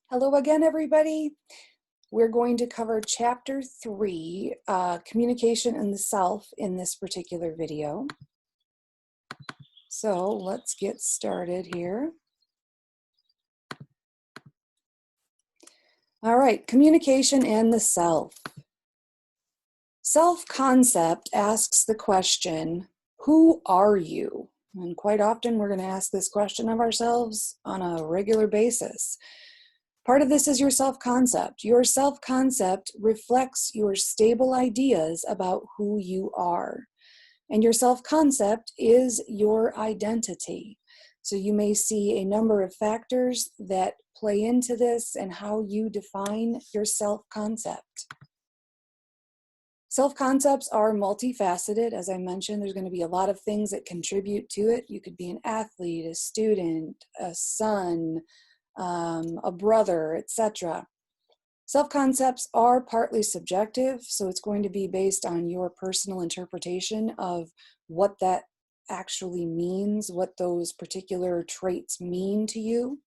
Hello again, everybody. We're going to cover Chapter 3, Communication and the Self, in this particular video. So let's get started here. All right, communication and the self. Self-concept asks the question, who are you? And quite often we're going to ask this question of ourselves on a regular basis. Part of this is your self-concept. Your self-concept reflects your stable ideas about who you are. And your self-concept is your identity. So you may see a number of factors that play into this and how you define your self-concept. Self-concepts are multifaceted. As I mentioned, there's going to be a lot of things that contribute to it. You could be an athlete, a student, a son, a brother, etc. Self-concepts are partly subjective, so it's going to be based on your personal interpretation of what that actually means, what those particular traits mean to you.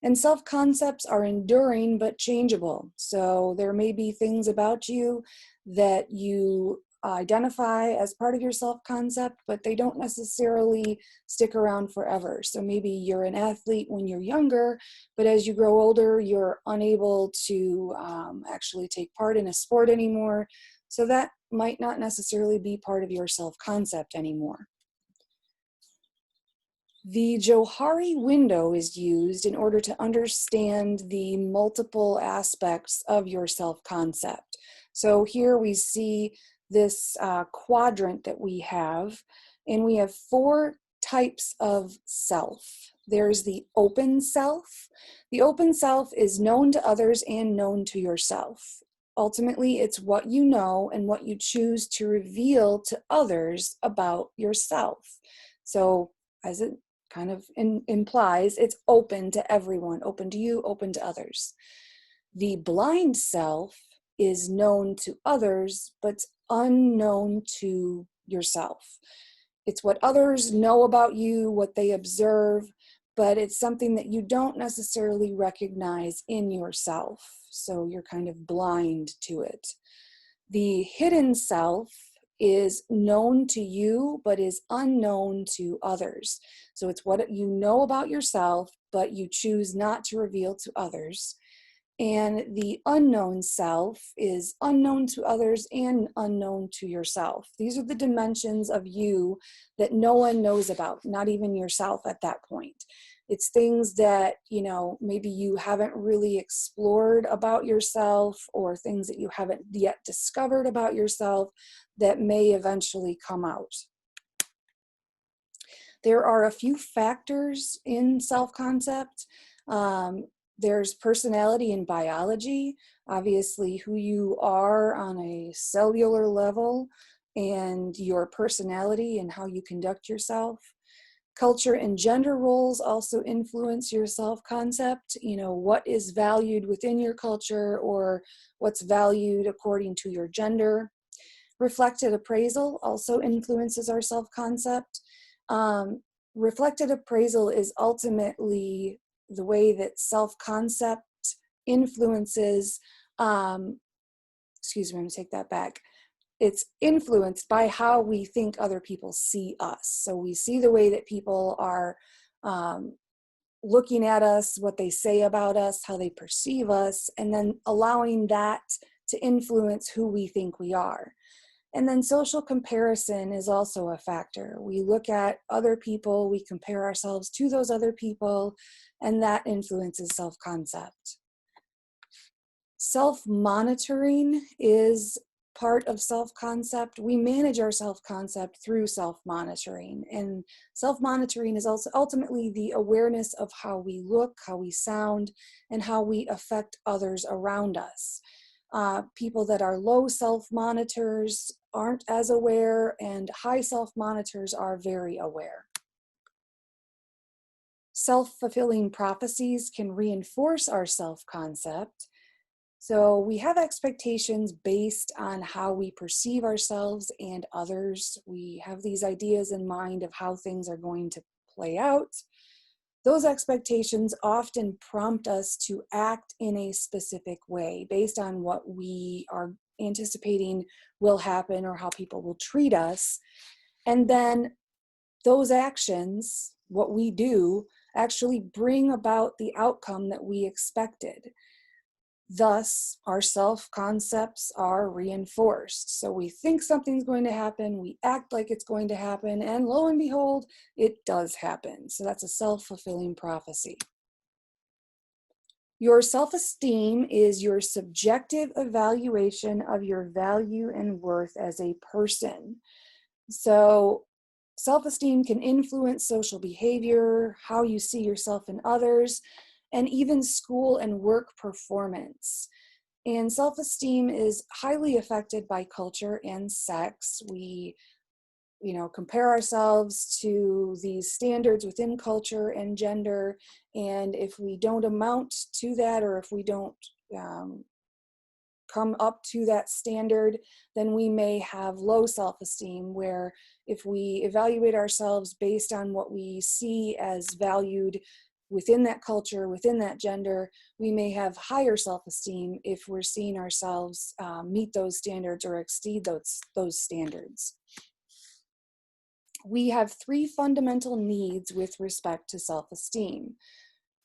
And self-concepts are enduring but changeable. So there may be things about you that you identify as part of your self-concept, but they don't necessarily stick around forever. So maybe you're an athlete when you're younger, but as you grow older, you're unable to actually take part in a sport anymore. So that might not necessarily be part of your self-concept anymore. The Johari window is used in order to understand the multiple aspects of your self-concept. So here we see this quadrant that we have, and we have 4 types of self. There's the open self. The open self is known to others and known to yourself. Ultimately, it's what you know and what you choose to reveal to others about yourself. So as it kind of implies, it's open to everyone, open to you, open to others. The blind self is known to others, but unknown to yourself. It's what others know about you, what they observe, but it's something that you don't necessarily recognize in yourself. So you're kind of blind to it. The hidden self is known to you, but is unknown to others. So it's what you know about yourself, but you choose not to reveal to others. And the unknown self is unknown to others and unknown to yourself. These are the dimensions of you that no one knows about, not even yourself at that point. It's things that, maybe you haven't really explored about yourself, or things that you haven't yet discovered about yourself that may eventually come out. There are a few factors in self-concept. There's personality and biology, obviously who you are on a cellular level and your personality and how you conduct yourself. Culture and gender roles also influence your self-concept. What is valued within your culture or what's valued according to your gender. Reflected appraisal also influences our self-concept. Reflected appraisal is ultimately the way that self-concept influences, excuse me, I'm going to take that back. It's influenced by how we think other people see us. So we see the way that people are looking at us, what they say about us, how they perceive us, and then allowing that to influence who we think we are. And then social comparison is also a factor. We look at other people, we compare ourselves to those other people, and that influences self-concept. Self-monitoring is part of self-concept. We manage our self-concept through self-monitoring, and self-monitoring is also ultimately the awareness of how we look, how we sound, and how we affect others around us. People that are low self-monitors aren't as aware, and high self-monitors are very aware. Self-fulfilling prophecies can reinforce our self-concept. So we have expectations based on how we perceive ourselves and others. We have these ideas in mind of how things are going to play out. those expectations often prompt us to act in a specific way based on what we are anticipating will happen or how people will treat us. And then those actions, what we do, actually bring about the outcome that we expected. Thus, our self-concepts are reinforced. So we think something's going to happen, we act like it's going to happen, and lo and behold, it does happen. So that's a self-fulfilling prophecy. Your self-esteem is your subjective evaluation of your value and worth as a person. So self-esteem can influence social behavior, how you see yourself and others, and even school and work performance. And self-esteem is highly affected by culture and sex. We, compare ourselves to these standards within culture and gender. And if we don't amount to that, or if we don't come up to that standard, then we may have low self-esteem, where if we evaluate ourselves based on what we see as valued within that culture, within that gender, we may have higher self-esteem if we're seeing ourselves meet those standards or exceed those standards. We have three fundamental needs with respect to self-esteem.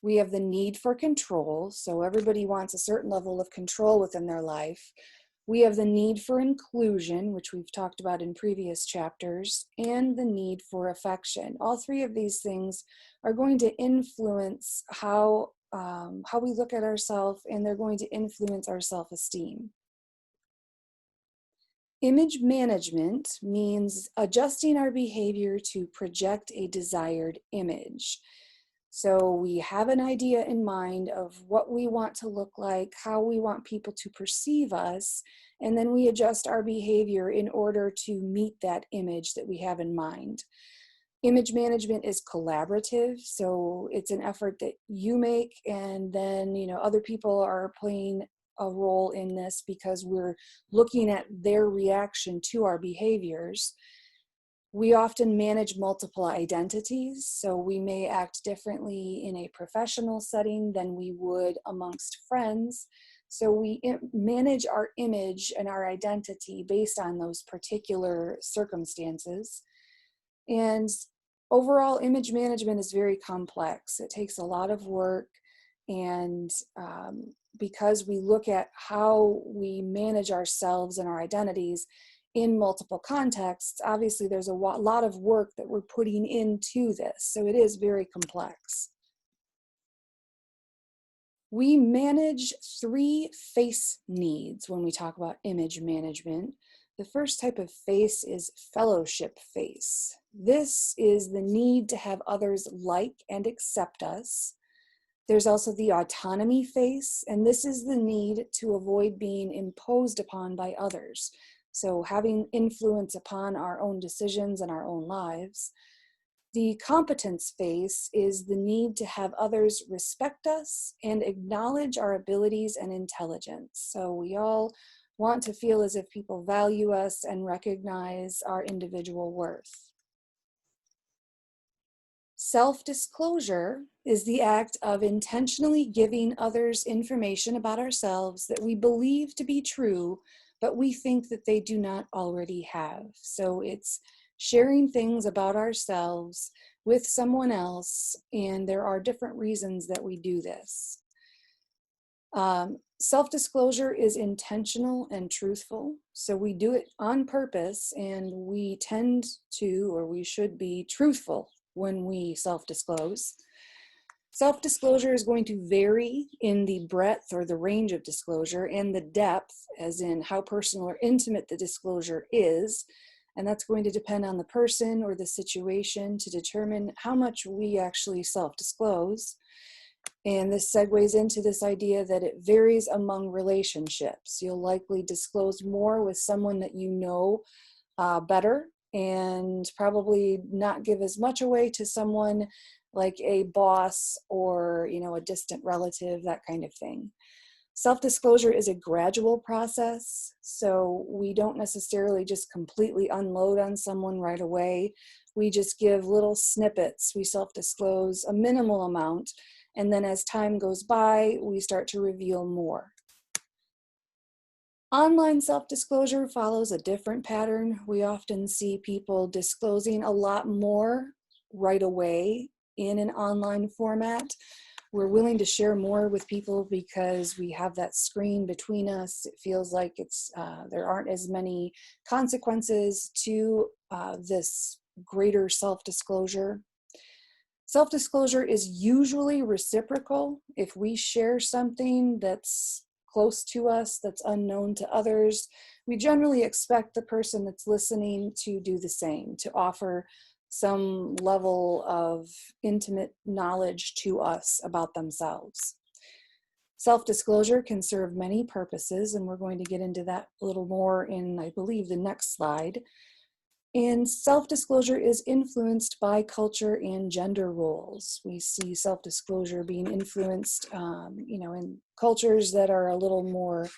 We have the need for control, so everybody wants a certain level of control within their life. We have the need for inclusion, which we've talked about in previous chapters, and the need for affection. All three of these things are going to influence how we look at ourselves, and they're going to influence our self-esteem. Image management means adjusting our behavior to project a desired image. So we have an idea in mind of what we want to look like, how we want people to perceive us, and then we adjust our behavior in order to meet that image that we have in mind. Image management is collaborative, so it's an effort that you make, and then other people are playing a role in this because we're looking at their reaction to our behaviors. We often manage multiple identities, so we may act differently in a professional setting than we would amongst friends. So we manage our image and our identity based on those particular circumstances. And overall, image management is very complex. It takes a lot of work, and because we look at how we manage ourselves and our identities in multiple contexts, obviously there's a lot of work that we're putting into this, so it is very complex. We manage three face needs when we talk about image management. The first type of face is fellowship face. This is the need to have others like and accept us. There's also the autonomy face, and this is the need to avoid being imposed upon by others. So having influence upon our own decisions and our own lives. The competence phase is the need to have others respect us and acknowledge our abilities and intelligence. So we all want to feel as if people value us and recognize our individual worth. Self-disclosure is the act of intentionally giving others information about ourselves that we believe to be true, but we think that they do not already have. So it's sharing things about ourselves with someone else, and there are different reasons that we do this. Self-disclosure is intentional and truthful, so we do it on purpose, and we tend to, or we should be truthful when we self-disclose. Self-disclosure is going to vary in the breadth or the range of disclosure and the depth, as in how personal or intimate the disclosure is. And that's going to depend on the person or the situation to determine how much we actually self-disclose. And this segues into this idea that it varies among relationships. You'll likely disclose more with someone that you know better, and probably not give as much away to someone like a boss or a distant relative, that kind of thing. Self-disclosure is a gradual process, so we don't necessarily just completely unload on someone right away. we just give little snippets. We self-disclose a minimal amount, and then as time goes by, we start to reveal more. Online self-disclosure follows a different pattern. We often see people disclosing a lot more right away in an online format. We're willing to share more with people because we have that screen between us. It feels like there aren't as many consequences to this greater self-disclosure. Self-disclosure is usually reciprocal. If we share something that's close to us, that's unknown to others, we generally expect the person that's listening to do the same, to offer some level of intimate knowledge to us about themselves. Self-disclosure can serve many purposes, and we're going to get into that a little more in, I believe, the next slide. And self-disclosure is influenced by culture and gender roles. We see self-disclosure being influenced, in cultures that are a little more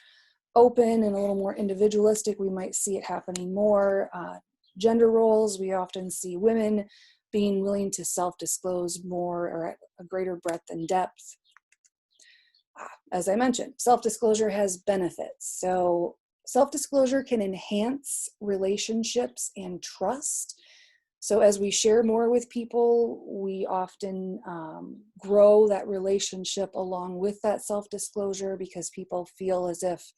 open and a little more individualistic. We might see it happening more. Gender roles, we often see women being willing to self-disclose more or at a greater breadth and depth. As I mentioned, self-disclosure has benefits. So self-disclosure can enhance relationships and trust. So as we share more with people, we often grow that relationship along with that self-disclosure because people feel as if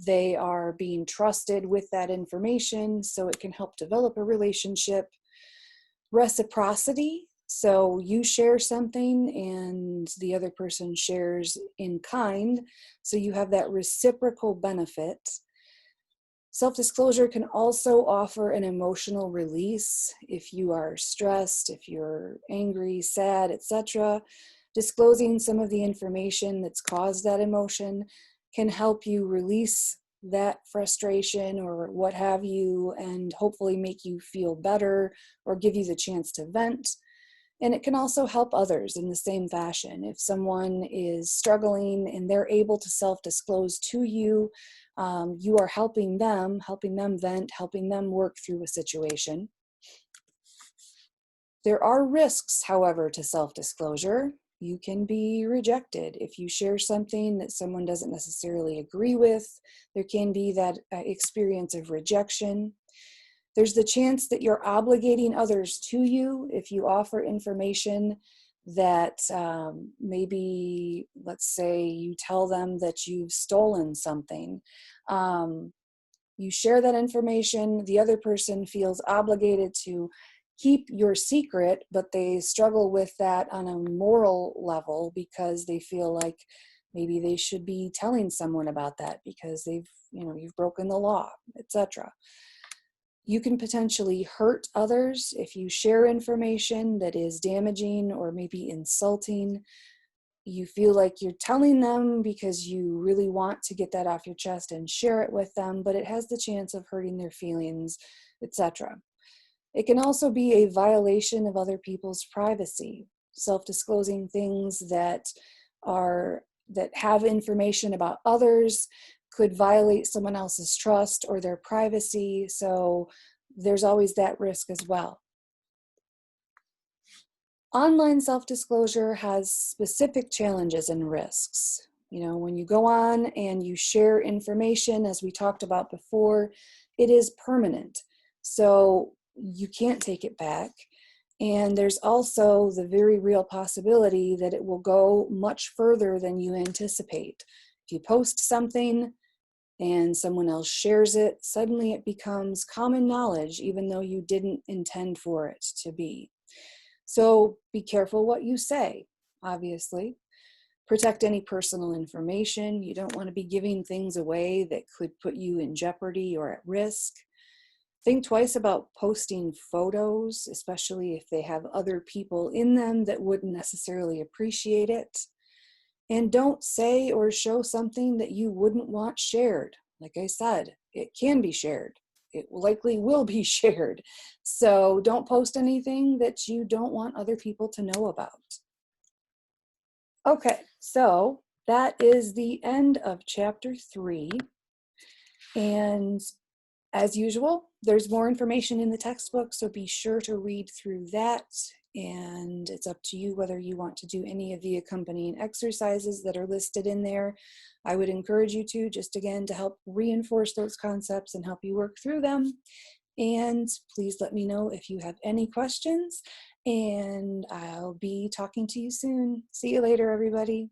they are being trusted with that information. So it can help develop a relationship. Reciprocity. So you share something and the other person shares in kind. So you have that reciprocal benefit. Self-disclosure can also offer an emotional release. If you are stressed, if you're angry, sad, etc., disclosing some of the information that's caused that emotion can help you release that frustration or what have you, and hopefully make you feel better or give you the chance to vent. And it can also help others in the same fashion. If someone is struggling and they're able to self-disclose to you, you are helping them vent, helping them work through a situation. There are risks, however, to self-disclosure. You can be rejected. If you share something that someone doesn't necessarily agree with, there can be that experience of rejection. There's the chance that you're obligating others to you if you offer information that maybe, let's say you tell them that you've stolen something. You share that information, the other person feels obligated to keep your secret, but they struggle with that on a moral level because they feel like maybe they should be telling someone about that because you've broken the law, etc. You can potentially hurt others if you share information that is damaging or maybe insulting. You feel like you're telling them because you really want to get that off your chest and share it with them, but it has the chance of hurting their feelings, etc. It can also be a violation of other people's privacy. Self-disclosing things that have information about others could violate someone else's trust or their privacy, so there's always that risk as well. Online self-disclosure has specific challenges and risks. When you go on and you share information, as we talked about before, it is permanent. So you can't take it back. And there's also the very real possibility that it will go much further than you anticipate. If you post something and someone else shares it, suddenly it becomes common knowledge, even though you didn't intend for it to be. So be careful what you say, obviously. Protect any personal information. You don't want to be giving things away that could put you in jeopardy or at risk. Think twice about posting photos, especially if they have other people in them that wouldn't necessarily appreciate it. And don't say or show something that you wouldn't want shared. Like I said, it can be shared. It likely will be shared. So don't post anything that you don't want other people to know about. Okay, so that is the end of chapter 3. And as usual, There's more information in the textbook, so be sure to read through that. And it's up to you whether you want to do any of the accompanying exercises that are listed in there. I would encourage you to, just again, to help reinforce those concepts and help you work through them. And please let me know if you have any questions, and I'll be talking to you soon. See you later, everybody.